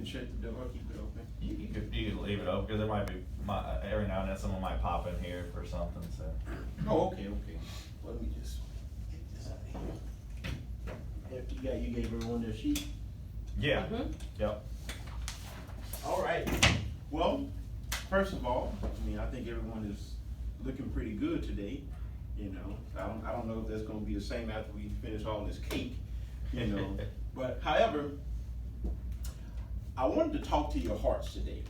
shut the door, keep it open. You could leave it open, because there might be, every now and then someone might pop in here for something, so. Oh, okay. Well, let me just get this out of here. You gave everyone their sheet? Yeah, yep. All right. Well, first of all, I mean, I think everyone is looking pretty good today. You know, I don't know if that's going to be the same after we finish all this cake. You know, but however, I wanted to talk to your hearts today,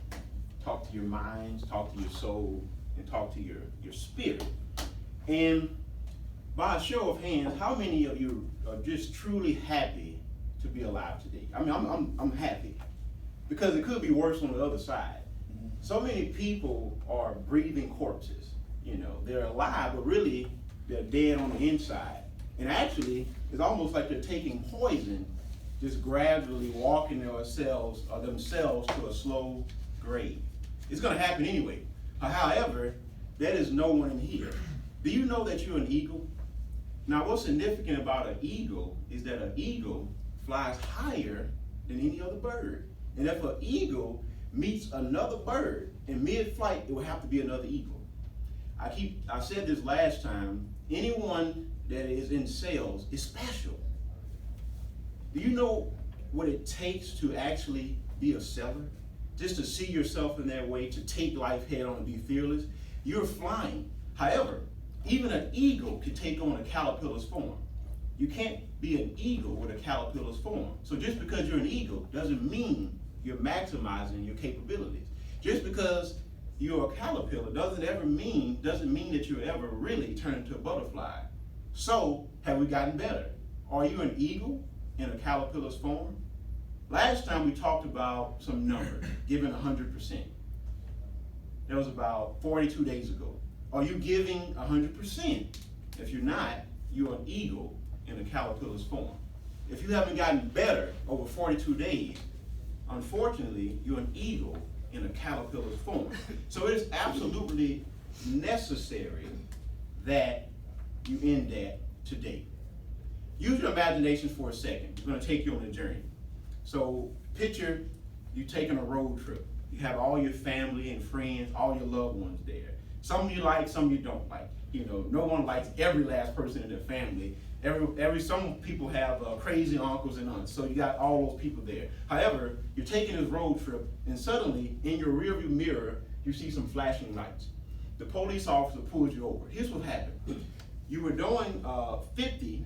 talk to your minds, talk to your soul, and talk to your spirit. And by a show of hands, how many of you are just truly happy to be alive today? I mean, I'm happy, because it could be worse on the other side. So many people are breathing corpses. You know, they're alive, but really they're dead on the inside. And actually, it's almost like they're taking poison, just gradually walking themselves to a slow grave. It's going to happen anyway. However, there is no one in here. Do you know that you're an eagle? Now, what's significant about an eagle is that an eagle flies higher than any other bird. And if an eagle meets another bird in mid-flight, it will have to be another eagle. I said this last time, anyone that is in sales is special. Do you know what it takes to actually be a seller? Just to see yourself in that way, to take life head on and be fearless. You're flying. However, even an eagle can take on a caterpillar's form. You can't be an eagle with a caterpillar's form. So just because you're an eagle doesn't mean you're maximizing your capabilities. Just because you're a caterpillar doesn't mean that you ever really turn into a butterfly. So, have we gotten better? Are you an eagle in a caterpillar's form? Last time we talked about some numbers, giving 100%. That was about 42 days ago. Are you giving 100%? If you're not, you're an eagle in a caterpillar's form. If you haven't gotten better over 42 days, unfortunately, you're an eagle in a caterpillar's form. So it is absolutely necessary that you end that today. Use your imagination for a second. We're going to take you on a journey. So picture you taking a road trip. You have all your family and friends, all your loved ones there. Some you like, some you don't like. You know, no one likes every last person in their family. Some people have crazy uncles and aunts, so you got all those people there. However, you're taking this road trip, and suddenly, in your rearview mirror, you see some flashing lights. The police officer pulls you over. Here's what happened. You were doing 50,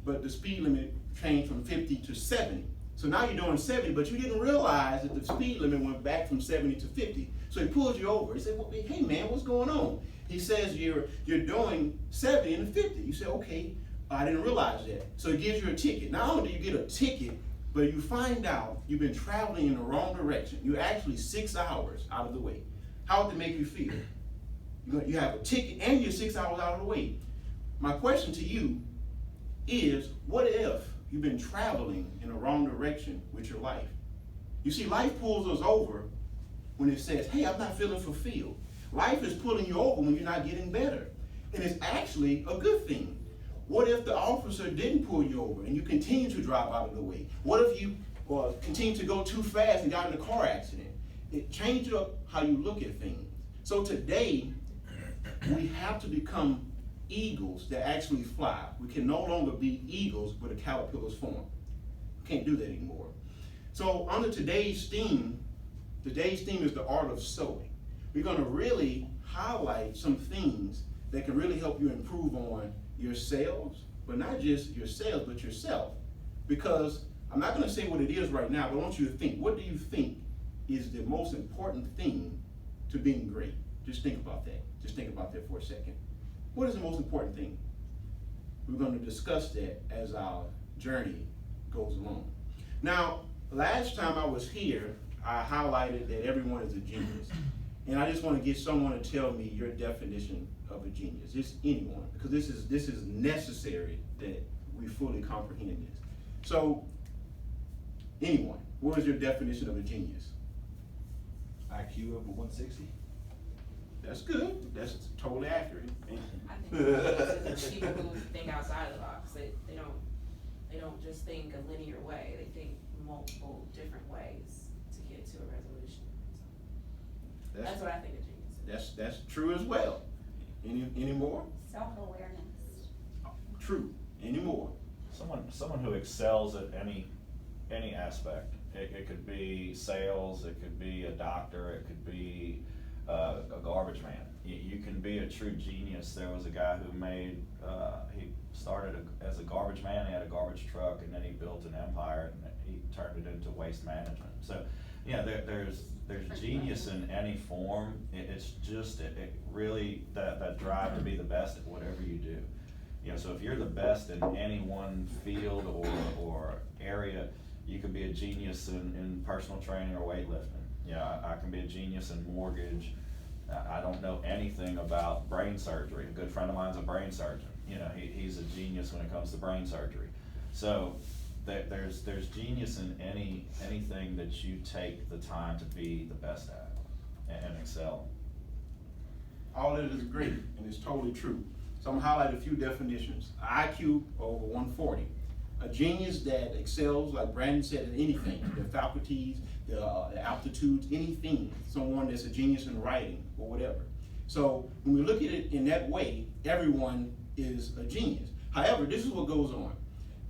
but the speed limit changed from 50 to 70. So now you're doing 70, but you didn't realize that the speed limit went back from 70 to 50. So he pulled you over. He said, well, hey man, what's going on? He says you're doing 70 and 50. You say, okay, I didn't realize that. So he gives you a ticket. Not only do you get a ticket, but you find out you've been traveling in the wrong direction. You're actually 6 hours out of the way. How would that make you feel? You have a ticket and you're 6 hours out of the way. My question to you is, what if you've been traveling in the wrong direction with your life? You see, life pulls us over when it says, hey, I'm not feeling fulfilled. Life is pulling you over when you're not getting better. And it's actually a good thing. What if the officer didn't pull you over and you continue to drive out of the way? What if you continue to go too fast and got in a car accident? It changes up how you look at things. So today, we have to become eagles that actually fly. We can no longer be eagles with a caterpillar's form. We can't do that anymore. So under today's theme is the art of sowing. We're going to really highlight some things that can really help you improve on yourselves, but not just yourselves, but yourself. Because I'm not going to say what it is right now, but I want you to think, what do you think is the most important thing to being great? Just think about that. Just think about that for a second. What is the most important thing? We're going to discuss that as our journey goes along. Now, last time I was here, I highlighted that everyone is a genius. And I just want to get someone to tell me your definition of a genius. Just anyone, because this is necessary that we fully comprehend this. So, anyone, what is your definition of a genius? IQ over 160. That's good. That's totally accurate. I think people who think outside of the box. They don't just think a linear way. They think multiple different ways to get That's what I think a genius is. That's true as well. Any more? Self-awareness. True. Any more? Someone who excels at any aspect. It could be sales, it could be a doctor, it could be a garbage man. You can be a true genius. There was a guy who he started as a garbage man, he had a garbage truck, and then he built an empire, and he turned it into waste management. So, yeah, there's genius in any form. It's just it really that drive to be the best at whatever you do. You know, so if you're the best in any one field or area, you could be a genius in personal training or weightlifting. Yeah, I can be a genius in mortgage. I don't know anything about brain surgery. A good friend of mine's a brain surgeon. You know, he's a genius when it comes to brain surgery. So there's genius in anything that you take the time to be the best at and excel. All of it is great, and it's totally true. So I'm gonna highlight a few definitions. IQ over 140. A genius that excels, like Brandon said, in anything, their faculties, the aptitudes, anything. Someone that's a genius in writing or whatever. So when we look at it in that way, everyone is a genius. However, this is what goes on.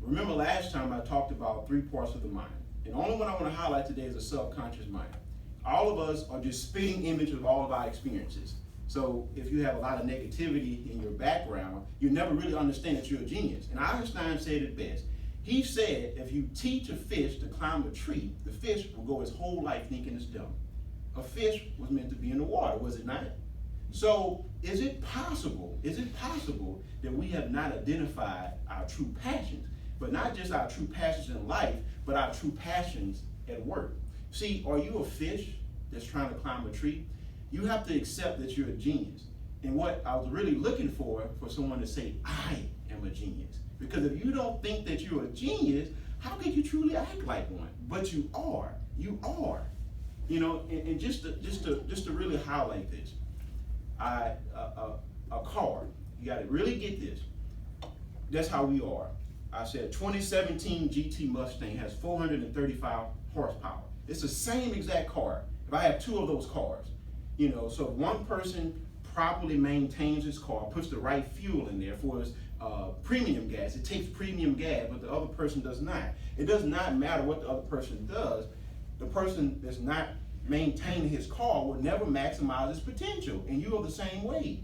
Remember last time I talked about 3 parts of the mind. And the only one I want to highlight today is the subconscious mind. All of us are just spitting image of all of our experiences. So if you have a lot of negativity in your background, you never really understand that you're a genius. And Einstein said it best. He said, if you teach a fish to climb a tree, the fish will go his whole life thinking it's dumb. A fish was meant to be in the water, was it not? So is it possible that we have not identified our true passions, but not just our true passions in life, but our true passions at work? See, are you a fish that's trying to climb a tree? You have to accept that you're a genius. And what I was really looking for someone to say, I am a genius. Because if you don't think that you're a genius, how could you truly act like one? But you are. You are. You know, and just to really highlight this, a car, you got to really get this. That's how we are. I said 2017 GT Mustang has 435 horsepower. It's the same exact car. If I have 2 of those cars, you know, so if one person properly maintains his car, puts the right fuel in there for his premium gas. It takes premium gas, but the other person does not. It does not matter what the other person does. The person that's not maintaining his car will never maximize his potential, and you are the same way.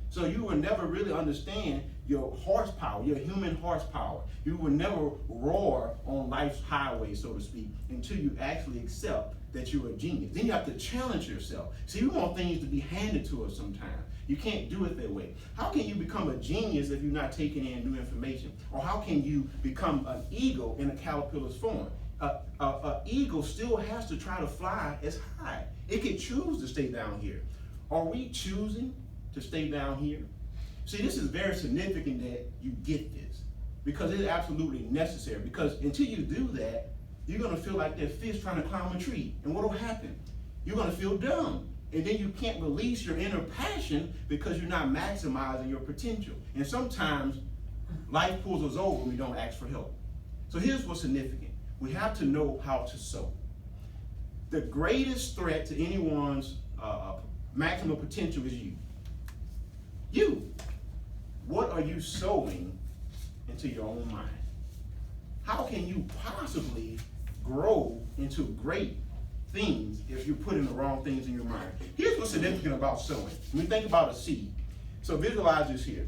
So you will never really understand your horsepower, your human horsepower. You will never roar on life's highway, so to speak, until you actually accept that you're a genius. Then you have to challenge yourself. See, we want things to be handed to us sometimes. You can't do it that way. How can you become a genius if you're not taking in new information? Or how can you become an eagle in a caterpillar's form? An eagle still has to try to fly as high. It can choose to stay down here. Are we choosing to stay down here? See, this is very significant that you get this, because it's absolutely necessary. Because until you do that, you're gonna feel like that fish trying to climb a tree. And what will happen? You're gonna feel dumb. And then you can't release your inner passion because you're not maximizing your potential. And sometimes life pulls us over when we don't ask for help. So here's what's significant. We have to know how to sow. The greatest threat to anyone's maximum potential is you. You. What are you sowing into your own mind? How can you possibly grow into great things if you're putting the wrong things in your mind? Here's what's significant about sowing. When we think about a seed, so visualize this here.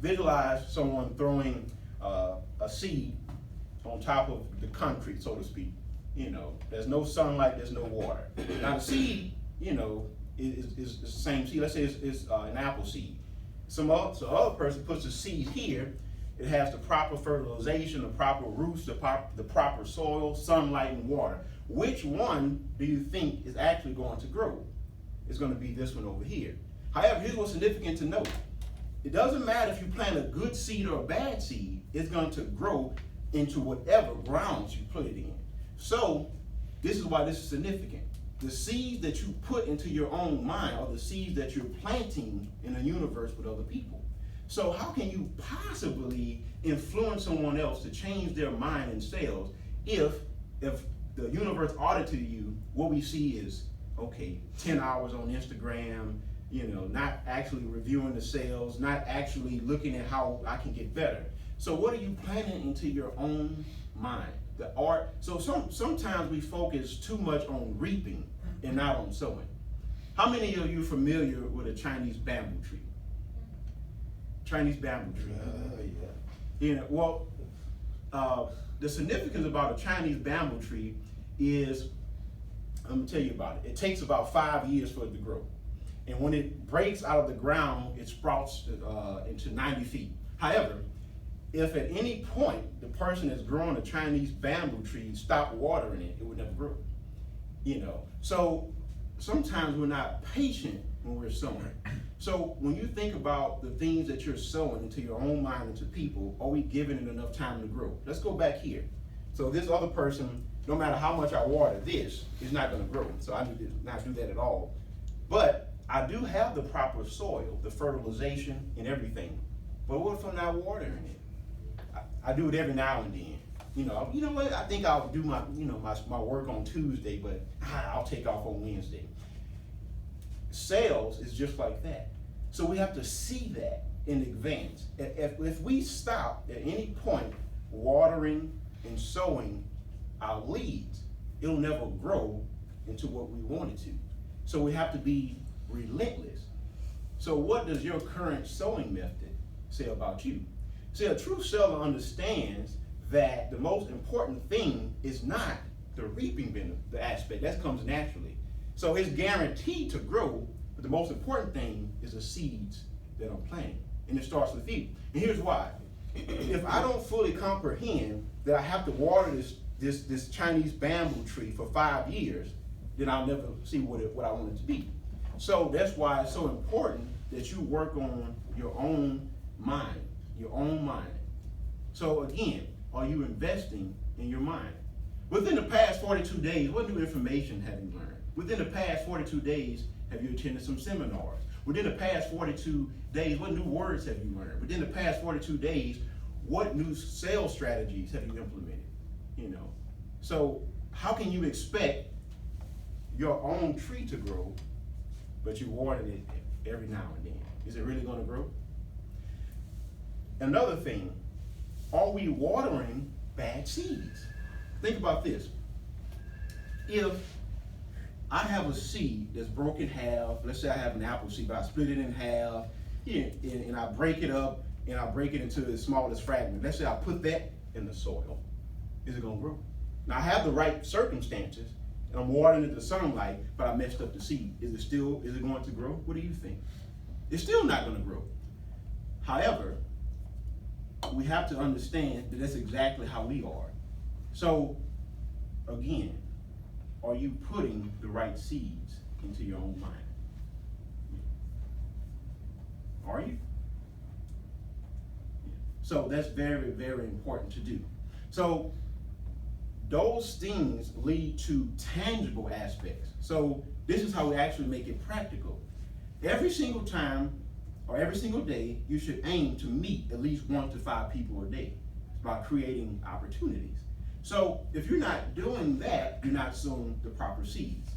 Visualize someone throwing a seed on top of the concrete, so to speak. You know, there's no sunlight, there's no water. Now the seed, you know, is the same seed. Let's say it's an apple seed. So other person puts the seed here. It has the proper fertilization, the proper roots, the proper soil, sunlight, and water. Which one do you think is actually going to grow? It's going to be this one over here. However, here's what's significant to note. It doesn't matter if you plant a good seed or a bad seed, it's going to grow into whatever grounds you put it in. So, this is why this is significant. The seeds that you put into your own mind are the seeds that you're planting in the universe with other people. So how can you possibly influence someone else to change their mind and selves if the universe audited you, what we see is okay, 10 hours on Instagram, not actually reviewing the sales, not actually looking at how I can get better. So what are you planting into your own mind? The art. So sometimes we focus too much on reaping and not on sowing. How many of you familiar with a Chinese bamboo tree? Chinese bamboo tree. The significance about a Chinese bamboo tree is, I'm gonna tell you about it. It takes about 5 years for it to grow. And when it breaks out of the ground, it sprouts into 90 feet. However, if at any point the person that's growing a Chinese bamboo tree stopped watering it, it would never grow. So sometimes we're not patient when we're sowing. So when you think about the things that you're sowing into your own mind, into people, are we giving it enough time to grow? Let's go back here. So this other person, no matter how much I water this, is not gonna grow. So I need to not do that at all. But I do have the proper soil, the fertilization and everything. But what if I'm not watering it? I do it every now and then. You know what? I think I'll do my work on Tuesday, but I'll take off on Wednesday. Sales is just like that. So we have to see that in advance. If we stop at any point watering and sowing our leads, it'll never grow into what we want it to. So we have to be relentless. So what does your current sowing method say about you? See, a true seller understands that the most important thing is not the reaping the aspect. That comes naturally. So it's guaranteed to grow, but the most important thing is the seeds that I'm planting. And it starts with you. And here's why. If I don't fully comprehend that I have to water this Chinese bamboo tree for 5 years, then I'll never see what I want it to be. So that's why it's so important that you work on your own mind. Your own mind. So again, are you investing in your mind? Within the past 42 days, what new information have you learned? Within the past 42 days, have you attended some seminars? Within the past 42 days, what new words have you learned? Within the past 42 days, what new sales strategies have you implemented? So how can you expect your own tree to grow, but you water it every now and then? Is it really going to grow? Another thing, are we watering bad seeds? Think about this. If I have a seed that's broken in half, let's say I have an apple seed, but I split it in half, and I break it up, and I break it into the smallest fragment. Let's say I put that in the soil. Is it gonna grow? Now I have the right circumstances, and I'm watering it to sunlight, but I messed up the seed. Is it going to grow? What do you think? It's still not gonna grow. However, we have to understand that that's exactly how we are. So, again, are you putting the right seeds into your own mind? Are you? So that's very, very important to do. So those things lead to tangible aspects. So this is how we actually make it practical. Every single time or every single day, you should aim to meet at least 1 to 5 people a day by creating opportunities. So if you're not doing that, you're not sowing the proper seeds.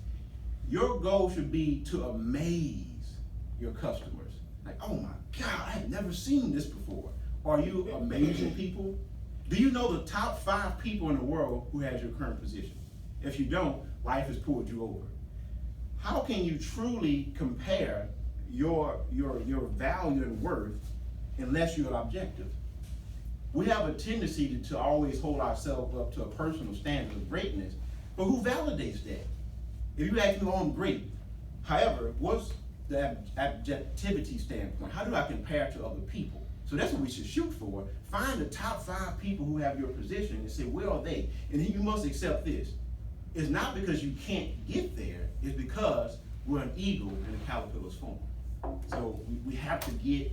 Your goal should be to amaze your customers. Like, oh my God, I have never seen this before. Are you amazing people? Do you know the top 5 people in the world who has your current position? If you don't, life has pulled you over. How can you truly compare your value and worth unless you're objective? We have a tendency to always hold ourselves up to a personal standard of greatness, but who validates that? If you ask me, oh, I'm great. However, what's the objectivity standpoint? How do I compare to other people? So that's what we should shoot for. Find the top 5 people who have your position and say, where are they? And then you must accept this. It's not because you can't get there, it's because we're an eagle in a caterpillar's form. So we have to get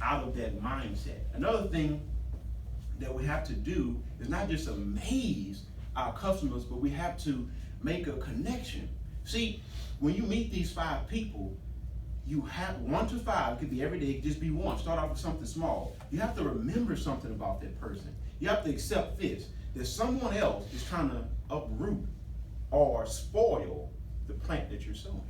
out of that mindset. Another thing that we have to do is not just amaze our customers, but we have to make a connection. See, when you meet these 5 people, you have 1 to 5, it could be every day, it could just be 1. Start off with something small. You have to remember something about that person. You have to accept this, that someone else is trying to uproot or spoil the plant that you're sowing.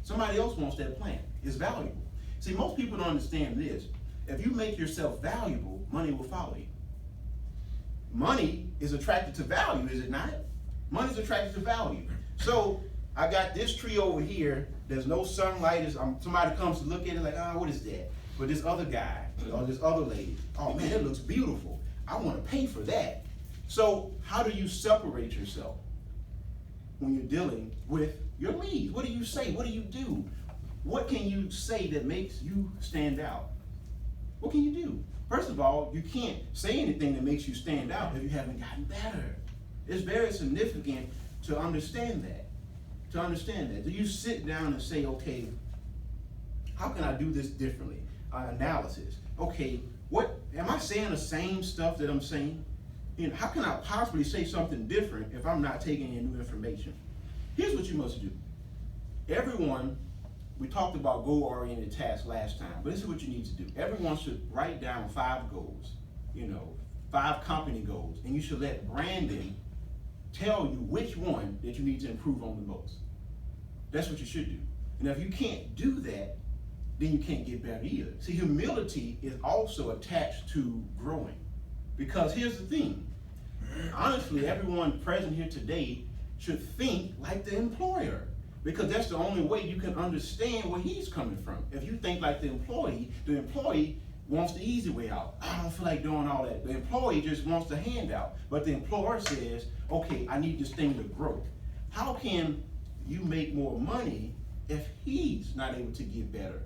Somebody else wants that plant. It's valuable. See, most people don't understand this. If you make yourself valuable, money will follow you. Money is attracted to value, is it not? Money is attracted to value. So I got this tree over here. There's no sunlight. Somebody comes to look at it like, oh, what is that? But this other guy or this other lady, oh man, it looks beautiful. I want to pay for that. So how do you separate yourself when you're dealing with your needs? What do you say? What do you do? What can you say that makes you stand out? What can you do? First of all, you can't say anything that makes you stand out if you haven't gotten better. It's very significant to understand that. Do you sit down and say, okay, how can I do this differently? Analysis. Okay, what am I saying the same stuff that I'm saying? How can I possibly say something different if I'm not taking in new information? Here's what you must do. Everyone, we talked about goal-oriented tasks last time, but this is what you need to do. Everyone should write down 5 goals, 5 company goals, and you should let Brandon tell you which one that you need to improve on the most. That's what you should do. And if you can't do that, then you can't get better either. See, humility is also attached to growing. Because here's the thing. Honestly, everyone present here today should think like the employer. Because that's the only way you can understand where he's coming from. If you think like the employee wants the easy way out. I don't feel like doing all that. The employee just wants the handout. But the employer says, okay, I need this thing to grow. How can you make more money if he's not able to get better?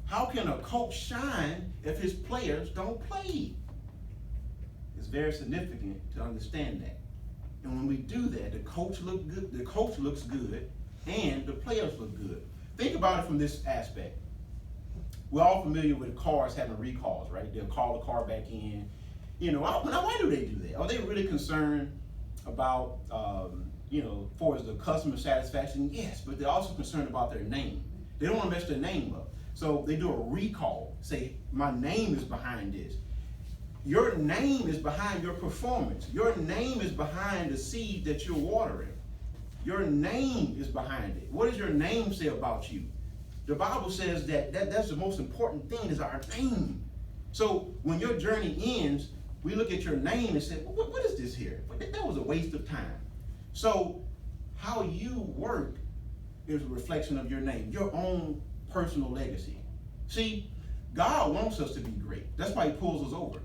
How can a coach shine if his players don't play? It's very significant to understand that. And when we do that, the coach looks good, and the players look good. Think about it from this aspect. We're all familiar with cars having recalls, right? They'll call the car back in. Why do they do that? Are they really concerned about, for the customer satisfaction? Yes, but they're also concerned about their name. They don't want to mess their name up. So they do a recall. Say, my name is behind this. Your name is behind your performance. Your name is behind the seed that you're watering. Your name is behind it. What does your name say about you? The Bible says that's the most important thing is our name. So when your journey ends, we look at your name and say, what is this here? That was a waste of time. So how you work is a reflection of your name, your own personal legacy. See, God wants us to be great. That's why he pulls us over.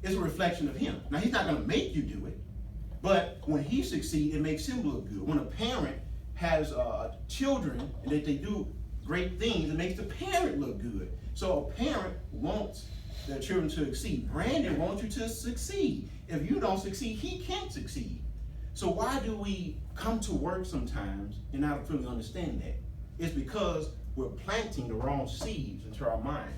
It's a reflection of him. Now, he's not going to make you do it, but when he succeeds, it makes him look good. When a parent has children and that they do great things, it makes the parent look good. So a parent wants their children to succeed. Brandon wants you to succeed. If you don't succeed, he can't succeed. So why do we come to work sometimes and not fully understand that? It's because we're planting the wrong seeds into our mind.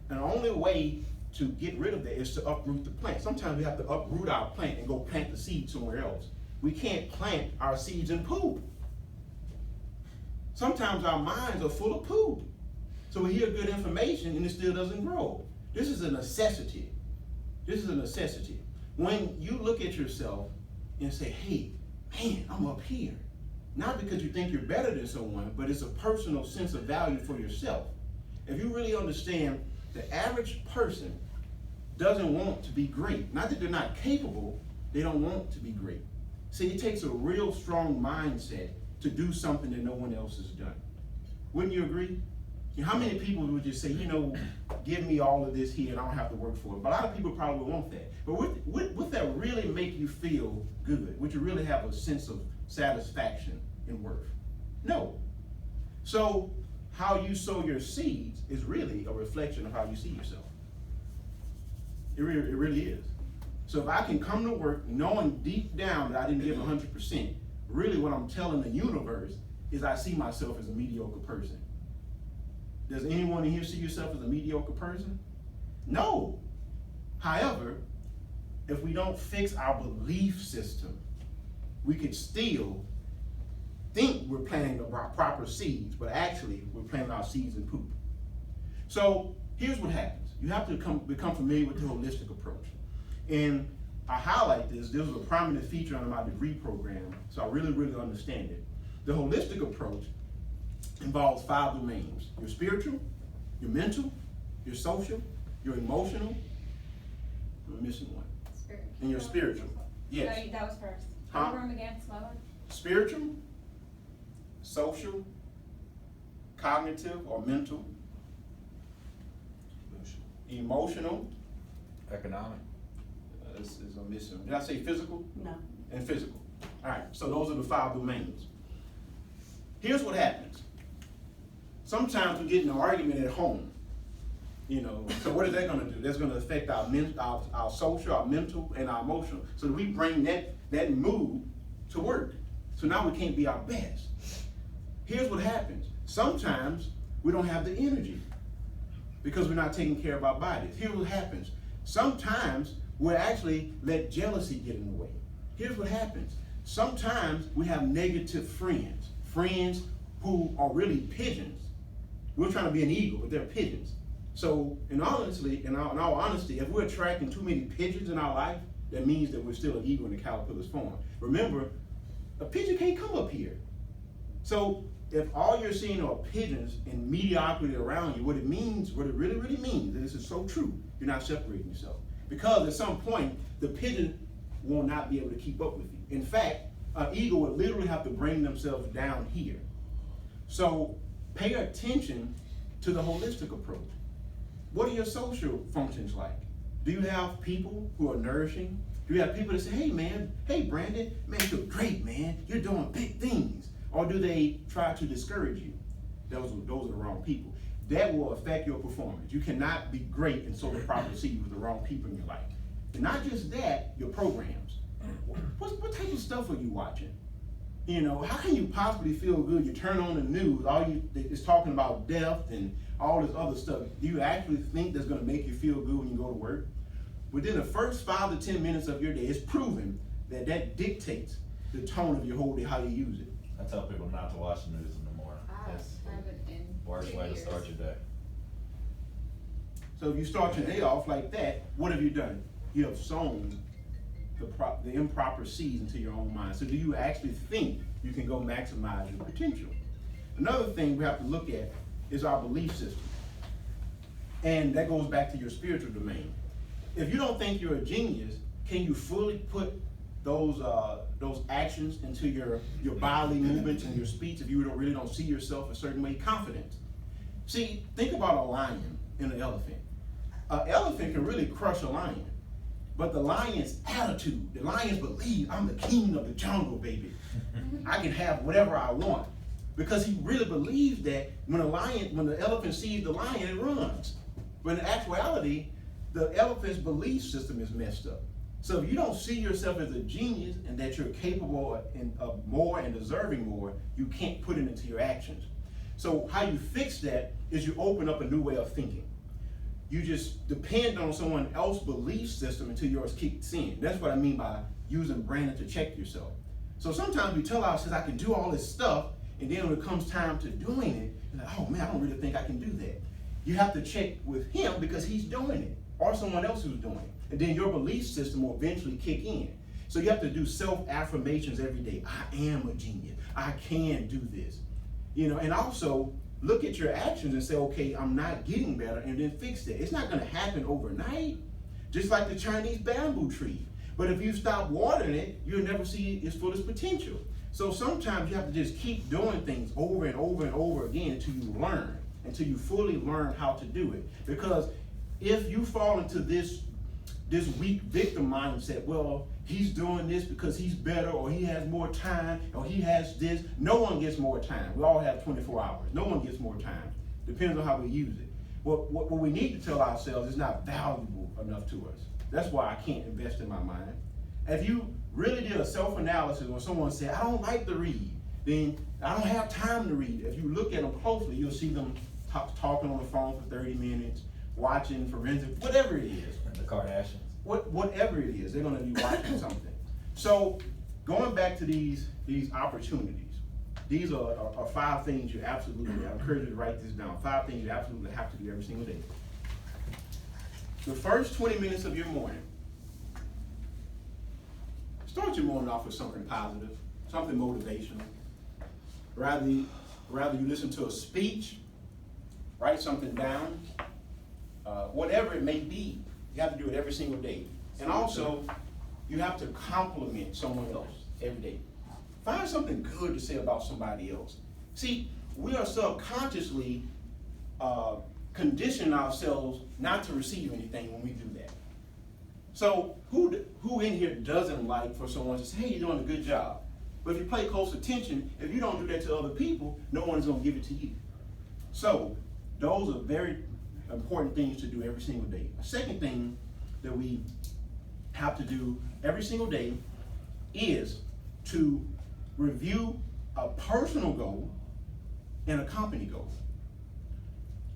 And the only way to get rid of that is to uproot the plant. Sometimes we have to uproot our plant and go plant the seed somewhere else. We can't plant our seeds in poop. Sometimes our minds are full of poop. So we hear good information and it still doesn't grow. This is a necessity. When you look at yourself and say, hey, man, I'm up here. Not because you think you're better than someone, but it's a personal sense of value for yourself. If you really understand, the average person doesn't want to be great. Not that they're not capable, they don't want to be great. See, it takes a real strong mindset to do something that no one else has done. Wouldn't you agree? How many people would just say, give me all of this here and I don't have to work for it? But a lot of people probably want that. But would that really make you feel good? Would you really have a sense of satisfaction and worth? No. So how you sow your seeds is really a reflection of how you see yourself. It really is. So if I can come to work knowing deep down that I didn't give 100%, really what I'm telling the universe is I see myself as a mediocre person. Does anyone in here see yourself as a mediocre person? No. However, if we don't fix our belief system, we could still think we're planting the proper seeds, but actually we're planting our seeds in poop. So here's what happens. You have to become familiar with the holistic approach. And I highlight this. This was a prominent feature under my degree program, so I really understand it. the holistic approach involves 5 domains: your spiritual, your mental, your social, your emotional, I'm missing one, and your spiritual. Yes. No, that was first. Huh? Remember them again, slower? Spiritual, social, cognitive or mental, emotional, Economic. is I'm missing. Did I say physical? No. And physical. All right, so those are the 5 domains. Here's what happens. Sometimes we get in an argument at home, you know, so what is that gonna do? That's gonna affect our social, our mental, and our emotional. So we bring that mood to work. So now we can't be our best. Here's what happens. Sometimes we don't have the energy because we're not taking care of our bodies. Here's what happens. Sometimes we actually let jealousy get in the way. Here's what happens. Sometimes we have negative friends who are really pigeons. We're trying to be an eagle, but they're pigeons. So in all honesty, if we're attracting too many pigeons in our life, that means that we're still an eagle in the caterpillar's form. Remember, a pigeon can't come up here. So if all you're seeing are pigeons and mediocrity around you, what it really, really means, and this is so true, you're not separating yourself. Because at some point, the pigeon will not be able to keep up with you. In fact, an eagle would literally have to bring themselves down here. So pay attention to the holistic approach. What are your social functions like? Do you have people who are nourishing? Do you have people that say, hey man, hey Brandon, man, you're great, man, you're doing big things? Or do they try to discourage you? Those are the wrong people. That will affect your performance. You cannot be great and sow the proper seed with the wrong people in your life. And not just that, your programs. What type of stuff are you watching? You know, how can you possibly feel good? You turn on the news, it's talking about death and all this other stuff. Do you actually think that's gonna make you feel good when you go to work? Within the first 5 to 10 minutes of your day, it's proven that dictates the tone of your whole day, how you use it. I tell people not to watch the news in the morning. It's the worst way to start your day. So if you start your day off like that, what have you done? You have sown the improper seeds into your own mind. So do you actually think you can go maximize your potential? Another thing we have to look at is our belief system. And that goes back to your spiritual domain. If you don't think you're a genius, can you fully put those actions into your bodily movements and your speech if you really don't see yourself a certain way? Confidence. See, think about a lion and an elephant. An elephant can really crush a lion. But the lion's attitude, the lions believe, I'm the king of the jungle, baby. I can have whatever I want. Because he really believes that when the elephant sees the lion, it runs. But in actuality, the elephant's belief system is messed up. So if you don't see yourself as a genius and that you're capable of more and deserving more, you can't put it into your actions. So how you fix that is you open up a new way of thinking. You just depend on someone else's belief system until yours kicks in. That's what I mean by using Brandon to check yourself. So sometimes we tell ourselves, I can do all this stuff, and then when it comes time to doing it, you're like, oh man, I don't really think I can do that. You have to check with him because he's doing it, or someone else who's doing it. And then your belief system will eventually kick in. So you have to do self-affirmations every day. I am a genius. I can do this. You know, and also look at your actions and say, okay, I'm not getting better, and then fix that. It's not gonna happen overnight. Just like the Chinese bamboo tree. But if you stop watering it, you'll never see its fullest potential. So sometimes you have to just keep doing things over and over and over again until you learn, until you fully learn how to do it. Because if you fall into this weak victim mindset, well, he's doing this because he's better, or he has more time, or he has this. No one gets more time. We all have 24 hours. No one gets more time. Depends on how we use it. What we need to tell ourselves is not valuable enough to us. That's why I can't invest in my mind. If you really did a self-analysis when someone said, I don't like to read, then I don't have time to read. If you look at them closely, you'll see them talking on the phone for 30 minutes, watching forensic, whatever it is. The Kardashians. Whatever it is, they're going to be watching something. So going back to these opportunities, these are 5 things you absolutely, I encourage you to write this down, 5 things you absolutely have to do every single day. The first 20 minutes of your morning, start your morning off with something positive, something motivational. Rather you listen to a speech, write something down, whatever it may be, you have to do it every single day. And also, you have to compliment someone else every day. Find something good to say about somebody else. See, we are subconsciously conditioning ourselves not to receive anything when we do that. So who in here doesn't like for someone to say, hey, you're doing a good job? But if you pay close attention, if you don't do that to other people, no one's going to give it to you. So those are very important things to do every single day. A second thing that we have to do every single day is to review a personal goal and a company goal.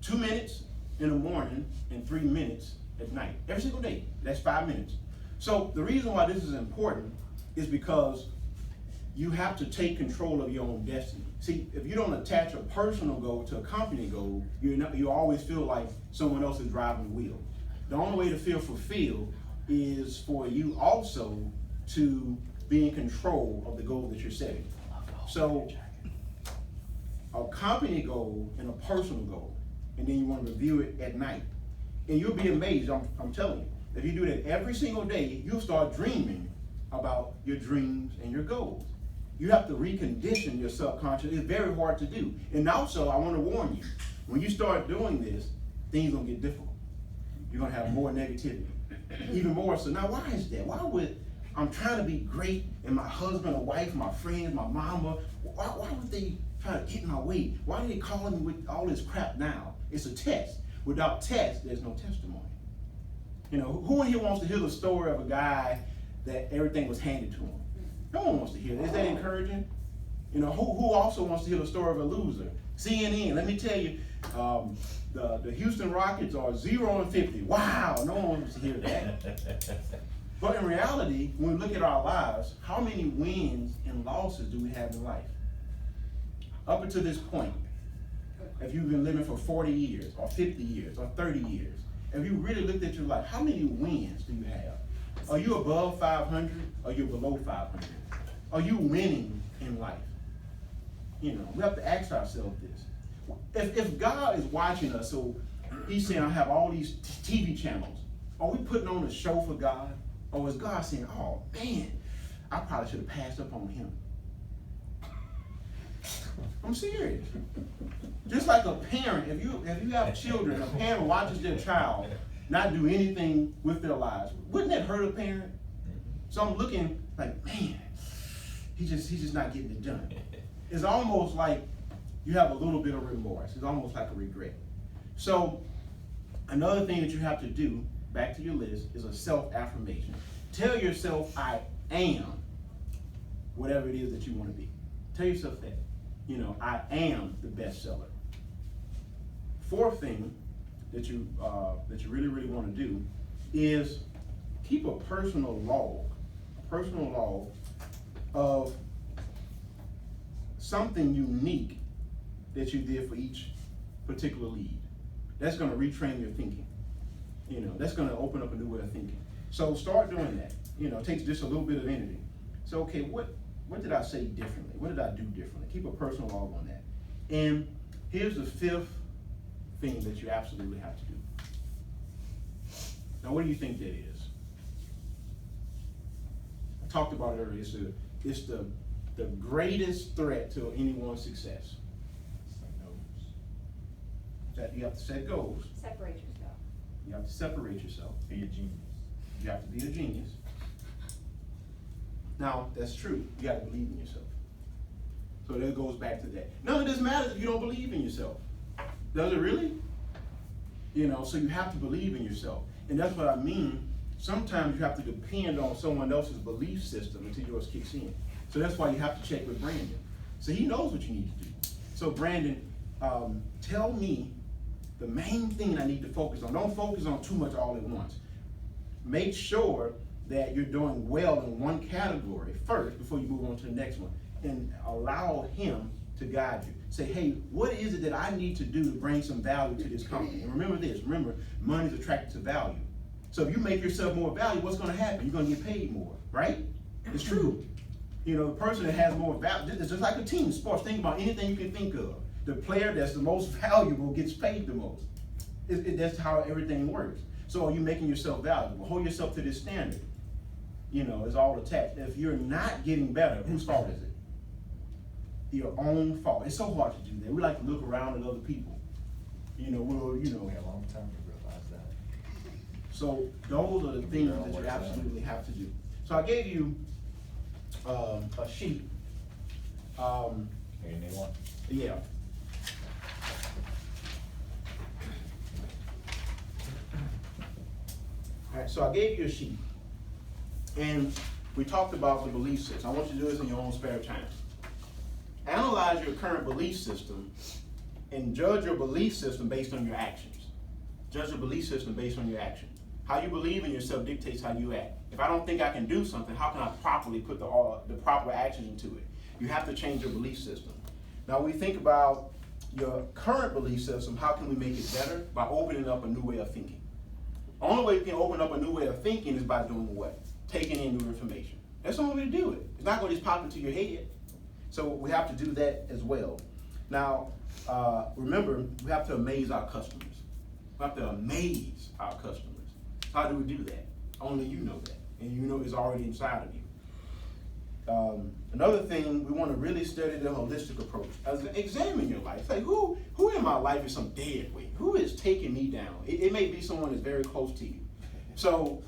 2 minutes in the morning and 3 minutes at night. Every single day. That's 5 minutes. So the reason why this is important is because you have to take control of your own destiny. See, if you don't attach a personal goal to a company goal, you always feel like someone else is driving the wheel. The only way to feel fulfilled is for you also to be in control of the goal that you're setting. So a company goal and a personal goal, and then you want to review it at night. And you'll be amazed, I'm telling you. If you do that every single day, you'll start dreaming about your dreams and your goals. You have to recondition your subconscious. It's very hard to do. And also, I want to warn you, when you start doing this, things are going to get difficult. You're going to have more negativity. Even more so. Now, why is that? I'm trying to be great, and my husband or wife, my friends, my mama, why would they try to get in my way? Why are they calling me with all this crap now? It's a test. Without test, there's no testimony. You know, who in here wants to hear the story of a guy that everything was handed to him? No one wants to hear that. Is that encouraging? You know, who also wants to hear the story of a loser? CNN, let me tell you, the Houston Rockets are 0-50. Wow, no one wants to hear that. But in reality, when we look at our lives, how many wins and losses do we have in life? Up until this point, if you've been living for 40 years, or 50 years, or 30 years, if you really looked at your life, how many wins do you have? Are you above 500? Or are you below 500? Are you winning in life? You know, we have to ask ourselves this. If God is watching us, so he's saying, I have all these TV channels, are we putting on a show for God? Or is God saying, oh man, I probably should have passed up on him? I'm serious. Just like a parent, if you have children, a parent watches their child not do anything with their lives, wouldn't that hurt a parent? So I'm looking like, man, he's just not getting it done. It's almost like you have a little bit of remorse. It's almost like a regret. So another thing that you have to do, back to your list, is a self-affirmation. Tell yourself, I am whatever it is that you want to be. Tell yourself that. You know, I am the bestseller. Fourth thing that you really want to do is keep a personal log of something unique that you did for each particular lead. That's going to retrain your thinking. You know, that's going to open up a new way of thinking. So start doing that. You know, it takes just a little bit of energy. So, okay, what did I say differently? What did I do differently? Keep a personal log on that. And here's the fifth thing that you absolutely have to do. Now, what do you think that is? I talked about it earlier. It's the greatest threat to anyone's success. That you have to set goals. Separate yourself. You have to separate yourself. Be a genius. You have to be a genius. Now, that's true. You got to believe in yourself. So that goes back to that. None of this matters if you don't believe in yourself. Does it really? You know, so you have to believe in yourself. And that's what I mean. Sometimes you have to depend on someone else's belief system until yours kicks in. So that's why you have to check with Brandon. So he knows what you need to do. So Brandon, tell me the main thing I need to focus on. Don't focus on too much all at once. Make sure that you're doing well in one category first before you move on to the next one. And allow him to guide you. Say, hey, what is it that I need to do to bring some value to this company? And remember this, money is attracted to value. So if you make yourself more valuable, what's going to happen? You're going to get paid more, right? It's true. You know, the person that has more value, it's just like a team sports. Think about anything you can think of. The player that's the most valuable gets paid the most. That's how everything works. So are you making yourself valuable? Hold yourself to this standard. You know, it's all attached. If you're not getting better, whose fault is it? Your own fault. It's so hard to do that. We like to look around at other people. You know, well, you know. Took me a long time to realize that. So those are the things that you absolutely have to do. So I gave you a sheet. You need one? Yeah. All right, so I gave you a sheet. And we talked about the belief system. I want you to do this in your own spare time. Analyze your current belief system and judge your belief system based on your actions. Judge your belief system based on your actions. How you believe in yourself dictates how you act. If I don't think I can do something, how can I properly put the proper actions into it? You have to change your belief system. Now, when we think about your current belief system, how can we make it better? By opening up a new way of thinking. The only way you can open up a new way of thinking is by doing what? Taking in new information. That's the only way to do it. It's not going to just pop into your head. So we have to do that as well. Now, remember, we have to amaze our customers. We have to amaze our customers. How do we do that? Only you know that. And you know it's already inside of you. Another thing, we want to really study the holistic approach. Examine your life. Say, who in my life is some dead weight? Who is taking me down? It may be someone that's very close to you. So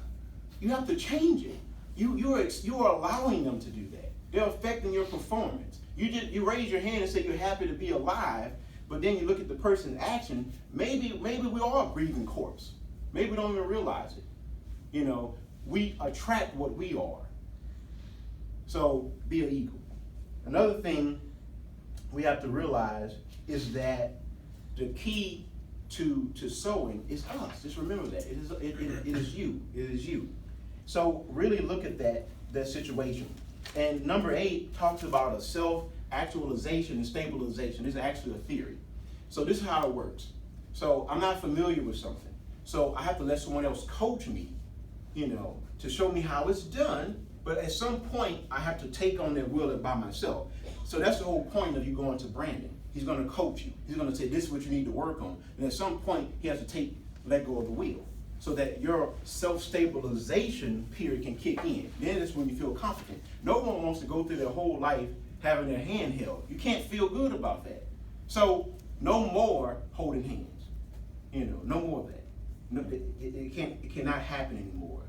you have to change it. You are allowing them to do that. They're affecting your performance. You raise your hand and say you're happy to be alive, but then you look at the person's action. Maybe we are a breathing corpse. Maybe we don't even realize it. You know, we attract what we are. So be an eagle. Another thing we have to realize is that the key to sowing is us. Just remember that. It is you. It is you. So really look at that situation. And number 8 talks about a self-actualization and stabilization. This is actually a theory. So this is how it works. So I'm not familiar with something. So I have to let someone else coach me, you know, to show me how it's done. But at some point, I have to take on that will by myself. So that's the whole point of you going to Brandon. He's going to coach you. He's going to say, this is what you need to work on. And at some point, he has to let go of the wheel so that your self-stabilization period can kick in. Then it's when you feel confident. No one wants to go through their whole life having their hand held. You can't feel good about that. So no more holding hands. You know, no more of that. No, it cannot happen anymore.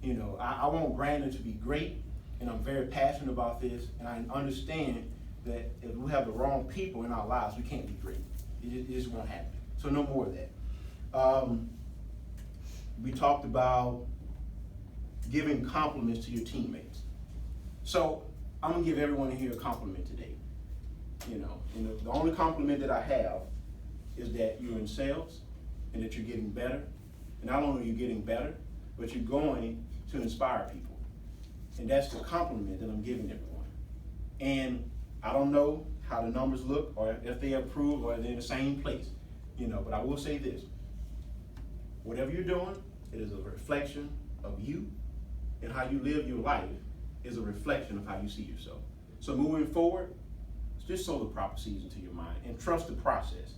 You know, I want Brandon to be great, and I'm very passionate about this, and I understand that if we have the wrong people in our lives, we can't be great. It just won't happen. So no more of that. We talked about giving compliments to your teammates. So I'm gonna give everyone in here a compliment today. You know, and the only compliment that I have is that you're in sales and that you're getting better. And not only are you getting better, but you're going to inspire people. And that's the compliment that I'm giving everyone. And I don't know how the numbers look or if they approve or they're in the same place, you know, but I will say this. Whatever you're doing, it is a reflection of you, and how you live your life is a reflection of how you see yourself. So moving forward, just sow the proper seeds into your mind and trust the process,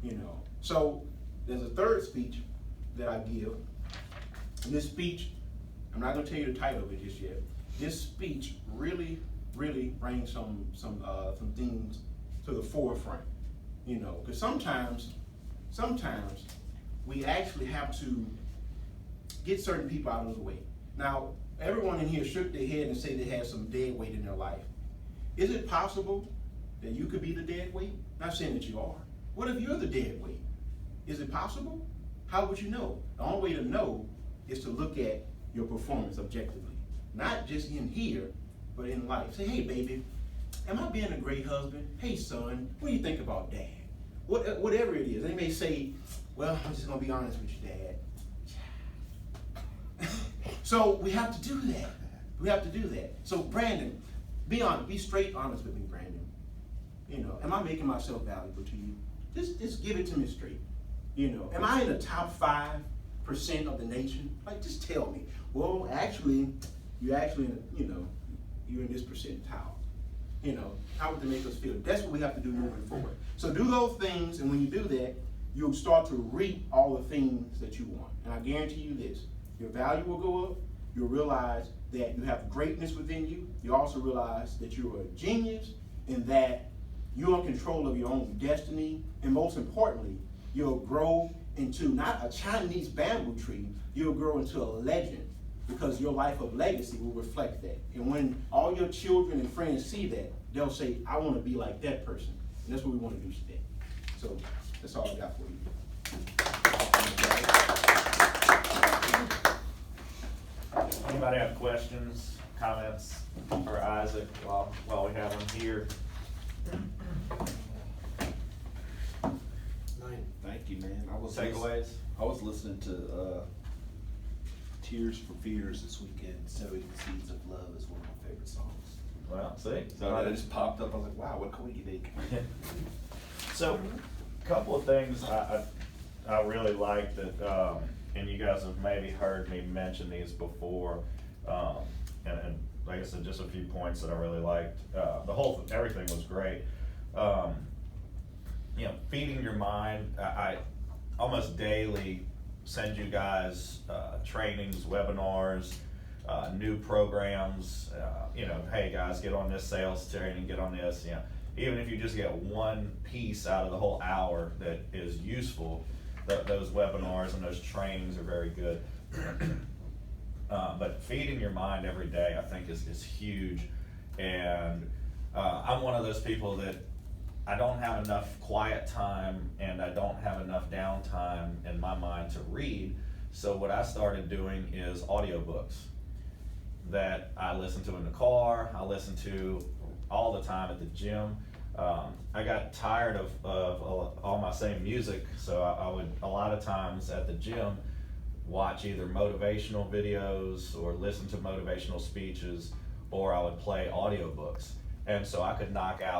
you know. So there's a third speech that I give. And this speech, I'm not going to tell you the title of it just yet. This speech really brings some things to the forefront, you know, because sometimes we actually have to get certain people out of the way. Now, everyone in here shook their head and say they had some dead weight in their life. Is it possible that you could be the dead weight? Not saying that you are. What if you're the dead weight? Is it possible? How would you know? The only way to know is to look at your performance objectively. Not just in here, but in life. Say, hey baby, am I being a great husband? Hey son, what do you think about dad? Whatever it is. They may say, well, I'm just gonna be honest with you, dad. So we have to do that. We have to do that. So Brandon, be honest, be straight honest with me, Brandon. You know, am I making myself valuable to you? Just give it to me straight. You know, am I in the top 5% of the nation? Like, just tell me. Well, actually, you're actually, you know, you're in this percentile. You know, how would they make us feel? That's what we have to do moving forward. So do those things, and when you do that, you'll start to reap all the things that you want. And I guarantee you this, your value will go up, you'll realize that you have greatness within you, you also realize that you're a genius, and that you're in control of your own destiny, and most importantly, you'll grow into not a Chinese bamboo tree, you'll grow into a legend, because your life of legacy will reflect that. And when all your children and friends see that, they'll say, I want to be like that person. And that's what we want to do today. So that's all I got for you. Anybody have questions, comments for Isaac while we have him here? Thank you, man. Takeaways? I was listening to Tears for Fears this weekend. Sowing Seeds of Love is one of my favorite songs. Well, see? So it just popped up. I was like, wow, what unique. So, a couple of things I really like that, and you guys have maybe heard me mention these before, and like I said, just a few points that I really liked. Everything was great. You know, feeding your mind. I almost daily send you guys trainings, webinars, new programs. You know, hey guys, get on this sales training, get on this. You know, even if you just get one piece out of the whole hour that is useful, those webinars and those trainings are very good. But feeding your mind every day, I think, is huge. And I'm one of those people that I don't have enough quiet time and I don't have enough downtime in my mind to read. So what I started doing is audiobooks that I listen to in the car, I listen to all the time at the gym. I got tired of all my same music, so I would, a lot of times at the gym, watch either motivational videos or listen to motivational speeches, or I would play audiobooks. And so I could knock out